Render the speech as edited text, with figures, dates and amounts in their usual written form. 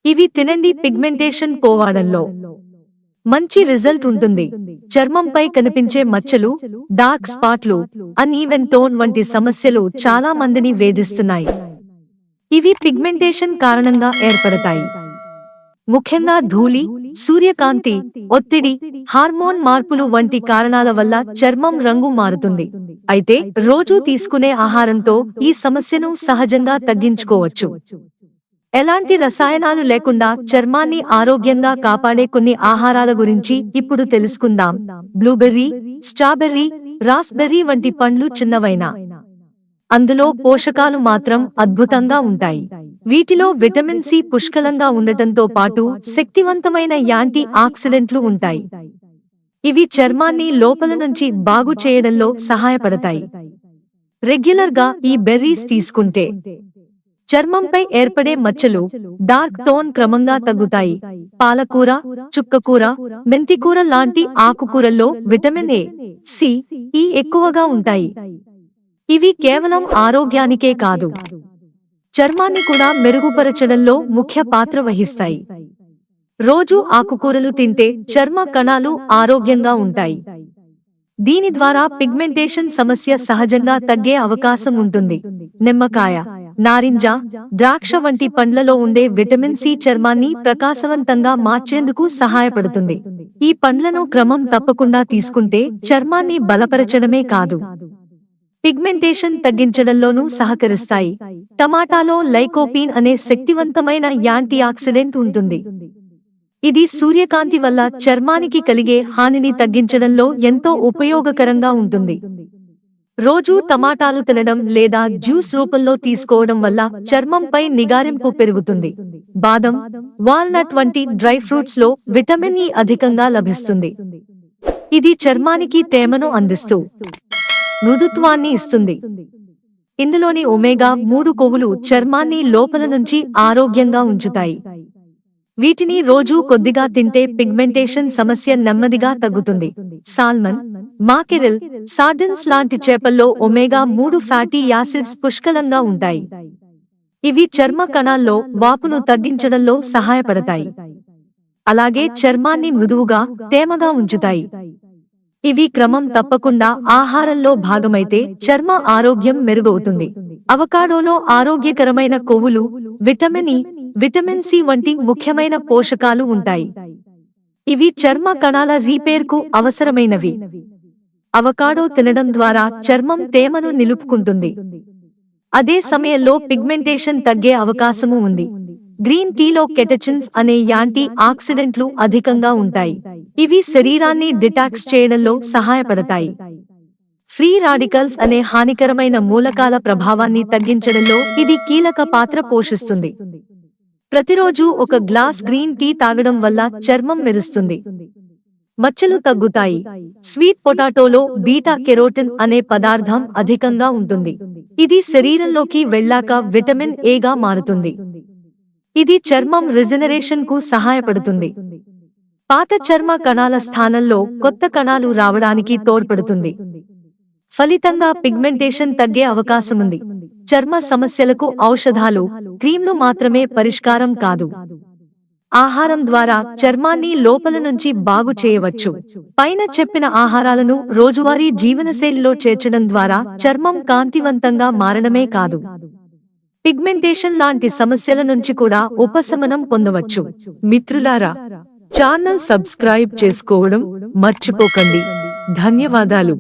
ఇవి తినండి. పిగ్మెంటేషన్ పోవాడంలో మంచి రిజల్ట్ ఉంటుంది. చర్మంపై కనిపించే మచ్చలు, డార్క్ స్పాట్లు, అన్ఈవెన్ టోన్ వంటి సమస్యలు చాలా మందిని వేధిస్తున్నాయి. ఇవి పిగ్మెంటేషన్ కారణంగా ఏర్పడతాయి. ముఖ్యంగా ధూళి, సూర్యకాంతి, ఒత్తిడి, హార్మోన్ మార్పులు వంటి కారణాల వల్ల చర్మం రంగు మారుతుంది. అయితే రోజూ తీసుకునే ఆహారంతో ఈ సమస్యను సహజంగా తగ్గించుకోవచ్చు. ఎలాంటి రసాయనాలు లేకుండా చర్మాన్ని ఆరోగ్యంగా కాపాడే కొన్ని ఆహారాల గురించి ఇప్పుడు తెలుసుకుందాం. బ్లూబెర్రీ, స్ట్రాబెర్రీ, రాస్బెర్రీ వంటి పండ్లు చిన్నవైనా అందులో పోషకాలు మాత్రం అద్భుతంగా ఉంటాయి. వీటిలో విటమిన్ సి పుష్కలంగా ఉండటంతో పాటు శక్తివంతమైన యాంటీ ఆక్సిడెంట్లు ఉంటాయి. ఇవి చర్మాన్ని లోపల నుంచి బాగు చేయడంలో సహాయపడతాయి. రెగ్యులర్ గా ఈ బెర్రీస్ తీసుకుంటే చర్మంపై ఏర్పడే మచ్చలు, డార్క్ టోన్ క్రమంగా తగ్గుతాయి. పాలకూర, చుక్కకూర, మెంతికూర లాంటి ఆకుకూరల్లో విటమిన్ ఏ, సి, ఈ ఎక్కువగా ఉంటాయి. ఇవి కేవలం ఆరోగ్యానికే కాదు, చర్మాన్ని కూడా మెరుగుపరచడంలో ముఖ్య పాత్ర వహిస్తాయి. రోజూ ఆకుకూరలు తింటే చర్మ కణాలు ఆరోగ్యంగా ఉంటాయి. దీని ద్వారా పిగ్మెంటేషన్ సమస్య సహజంగా తగ్గే అవకాశం ఉంటుంది. నిమ్మకాయ, నారింజ, ద్రాక్ష వంటి పండ్లలో ఉండే విటమిన్ సి చర్మాన్ని ప్రకాశవంతంగా మార్చేందుకు సహాయపడుతుంది. ఈ పండ్లను క్రమం తప్పకుండా తీసుకుంటే చర్మాన్ని బలపరచడమే కాదు, పిగ్మెంటేషన్ తగ్గించడంలోనూ సహకరిస్తాయి. టమాటాలో లైకోపీన్ అనే శక్తివంతమైన యాంటీ ఆక్సిడెంట్ ఉంటుంది. ఇది సూర్యకాంతి వల్ల చర్మానికి కలిగే హానిని తగ్గించడంలో ఎంతో ఉపయోగకరంగా ఉంటుంది. రోజూ టమాటాలు తినడం లేదా జ్యూస్ రూపంలో తీసుకోవడం వల్ల చర్మంపై నిగారింపు పెరుగుతుంది. బాదం, వాల్నట్ వంటి డ్రై ఫ్రూట్స్ లో విటమిన్ ఇ అధికంగా లభిస్తుంది. ఇది చర్మానికి తేమను అందిస్తూ మృదుత్వాన్ని ఇస్తుంది. ఇందులోని ఒమేగా 3 కొవ్వులు చర్మాన్ని లోపల నుంచి ఆరోగ్యంగా ఉంచుతాయి. వీటిని రోజూ కొద్దిగా తింటే పిగ్మెంటేషన్ సమస్య నెమ్మదిగా తగ్గుతుంది. సాల్మన్, మాకెరెల్, సార్డిన్స్ లాంటి చేపల్లో ఒమేగా 3 ఫ్యాటీ యాసిడ్స్ పుష్కలంగా ఉంటాయి. ఇవి చర్మ కణాల్లో వాపును తగ్గించడంలో సహాయపడతాయి. అలాగే చర్మాన్ని మృదువుగా, తేమగా ఉంచుతాయి. ఇవి క్రమం తప్పకుండా ఆహారంలో భాగమైతే చర్మ ఆరోగ్యం మెరుగవుతుంది. అవకాడోలో ఆరోగ్యకరమైన కొవ్వులు, విటమిన్ ఇ, విటమిన్ సి వంటి ముఖ్యమైన పోషకాలు ఉంటాయి. ఇవి చర్మ కణాల రిపేర్కు అవసరమైనవి. అవకాడో తినడం ద్వారా చర్మం తేమను నిలుపుకుంటుంది. అదే సమయంలో పిగ్మెంటేషన్ తగ్గే అవకాశము ఉంది. గ్రీన్ టీలో కెటచిన్స్ అనే యాంటీ ఆక్సిడెంట్లు అధికంగా ఉంటాయి. ఇవి శరీరాన్ని డిటాక్స్ చేయడంలో సహాయపడతాయి. ఫ్రీ రాడికల్స్ అనే హానికరమైన మూలకాల ప్రభావాన్ని తగ్గించడంలో ఇది కీలక పాత్ర పోషిస్తుంది. ప్రతిరోజు ఒక గ్లాస్ గ్రీన్ టీ తాగడం వల్ల చర్మం మెరుస్తుంది, మచ్చలు తగ్గుతాయి. స్వీట్ పొటాటోలో బీటా కెరోటిన్ అనే పదార్థం అధికంగా ఉంటుంది. ఇది శరీరంలోకి వెళ్ళాక విటమిన్ ఏగా మారుతుంది. ఇది చర్మం రిజనరేషన్ కు సహాయపడుతుంది. పాత చర్మ కణాల స్థానంలో కొత్త కణాలు రావడానికి తోడ్పడుతుంది. ఫలితంగా పిగ్మెంటేషన్ తగ్గే అవకాశముంది. చర్మ సమస్యలకు ఔషధాలు, క్రీంలు మాత్రమే పరిష్కారం కాదు. ఆహారం ద్వారా చర్మాన్ని లోపల నుంచి బాగు చేయవచ్చు. పైన చెప్పిన ఆహారాలను రోజువారీ జీవనశైలిలో చేర్చడం ద్వారా చర్మం కాంతివంతంగా మారడమే కాదు, పిగ్మెంటేషన్ లాంటి సమస్యల నుంచి కూడా ఉపశమనం పొందవచ్చు. మిత్రులారా, ఛానల్ సబ్స్క్రైబ్ చేసుకోవడం మర్చిపోకండి. ధన్యవాదాలు.